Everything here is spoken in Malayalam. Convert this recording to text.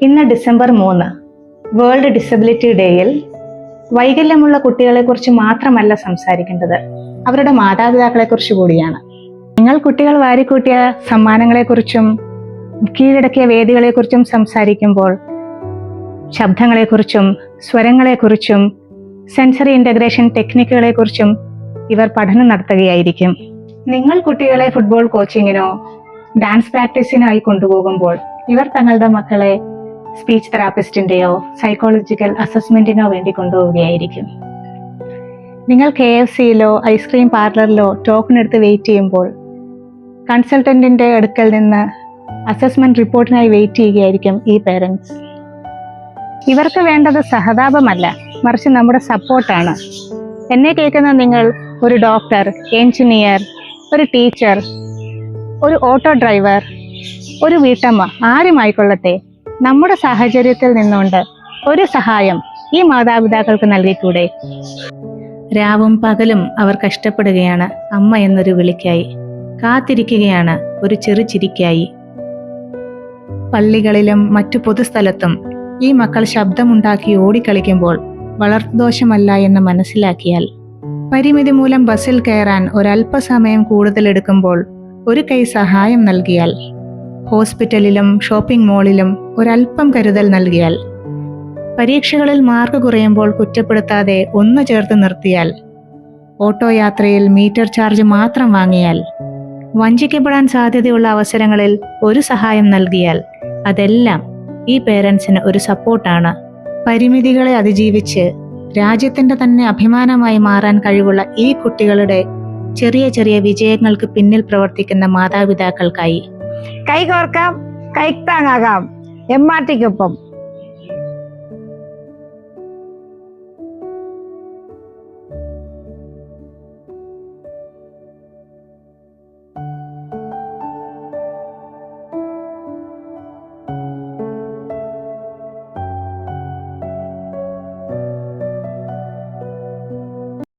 ഇന്ന് ഡിസംബർ 3 വേൾഡ് ഡിസബിലിറ്റി ഡേയിൽ വൈകല്യമുള്ള കുട്ടികളെക്കുറിച്ച് മാത്രമല്ല സംസാരിക്കേണ്ടത്, അവരുടെ മാതാപിതാക്കളെക്കുറിച്ച് കൂടിയാണ്. നിങ്ങൾ കുട്ടികൾ വാരിക്കൂട്ടിയ സമ്മാനങ്ങളെക്കുറിച്ചും കീഴടക്കിയ വേദികളെക്കുറിച്ചും സംസാരിക്കുമ്പോൾ ശബ്ദങ്ങളെക്കുറിച്ചും സ്വരങ്ങളെക്കുറിച്ചും സെൻസറി ഇൻ്റഗ്രേഷൻ ടെക്നിക്കുകളെക്കുറിച്ചും ഇവർ പഠനം നടത്തുകയായിരിക്കും. നിങ്ങൾ കുട്ടികളെ ഫുട്ബോൾ കോച്ചിങ്ങിനോ ഡാൻസ് പ്രാക്ടീസിനായി കൊണ്ടുപോകുമ്പോൾ ഇവർ തങ്ങളുടെ മക്കളെ സ്പീച്ച് തെറാപ്പിസ്റ്റിന്റെയോ സൈക്കോളജിക്കൽ അസസ്മെന്റിനോ വേണ്ടി കൊണ്ടുപോവുകയായിരിക്കും. നിങ്ങൾ KFCയിലോ ഐസ്ക്രീം പാർലറിലോ ടോക്കൺ എടുത്ത് വെയിറ്റ് ചെയ്യുമ്പോൾ കൺസൾട്ടന്റിന്റെ അടുക്കൽ നിന്ന് അസസ്മെന്റ് റിപ്പോർട്ടിനായി വെയിറ്റ് ചെയ്യുകയായിരിക്കും ഈ പേരൻസ്. ഇവർക്ക് വേണ്ടത് സഹതാപമല്ല, മറിച്ച് നമ്മുടെ സപ്പോർട്ടാണ്. എന്നെ കേൾക്കുന്ന നിങ്ങൾ ഒരു ഡോക്ടർ, എഞ്ചിനീയർ, ഒരു ടീച്ചർ, ഒരു ഓട്ടോ ഡ്രൈവർ, ഒരു വീട്ടമ്മ, ആരുമായിക്കൊള്ളട്ടെ, നമ്മുടെ സാഹചര്യത്തിൽ നിന്നുകൊണ്ട് ഒരു സഹായം ഈ മാതാപിതാക്കൾക്ക് നൽകിക്കൂടെ? രാവും പകലും അവർ കഷ്ടപ്പെടുകയാണ് അമ്മ എന്നൊരു വിളിക്കായി, കാത്തിരിക്കുകയാണ് ഒരു ചെറു ചിരിക്കായി. പള്ളികളിലും മറ്റു പൊതുസ്ഥലത്തും ഈ മക്കൾ ശബ്ദമുണ്ടാക്കി ഓടിക്കളിക്കുമ്പോൾ വളർത്തുദോഷമല്ല എന്ന് മനസ്സിലാക്കിയാൽ, പരിമിതി മൂലം ബസ്സിൽ കയറാൻ ഒരല്പസമയം കൂടുതൽ എടുക്കുമ്പോൾ ഒരു കൈ സഹായം നൽകിയാൽ, ഹോസ്പിറ്റലിലും ഷോപ്പിംഗ് മോളിലും ഒരല്പം കരുതൽ നൽകിയാൽ, പരീക്ഷകളിൽ മാർക്ക് കുറയുമ്പോൾ കുറ്റപ്പെടുത്താതെ ഒന്ന് ചേർത്ത് നിർത്തിയാൽ, ഓട്ടോ യാത്രയിൽ മീറ്റർ ചാർജ് മാത്രം വാങ്ങിയാൽ, വഞ്ചിക്കപ്പെടാൻ സാധ്യതയുള്ള അവസരങ്ങളിൽ ഒരു സഹായം നൽകിയാൽ, അതെല്ലാം ഈ പേരൻസിന് ഒരു സപ്പോർട്ടാണ്. പരിമിതികളെ അതിജീവിച്ച് രാജ്യത്തിന്റെ തന്നെ അഭിമാനമായി മാറാൻ കഴിവുള്ള ഈ കുട്ടികളുടെ ചെറിയ ചെറിയ വിജയങ്ങൾക്ക് പിന്നിൽ പ്രവർത്തിക്കുന്ന മാതാപിതാക്കൾക്കായി കൈകോർക്കാം, കൈത്താങ്ങാകാം. MRTക്കൊപ്പം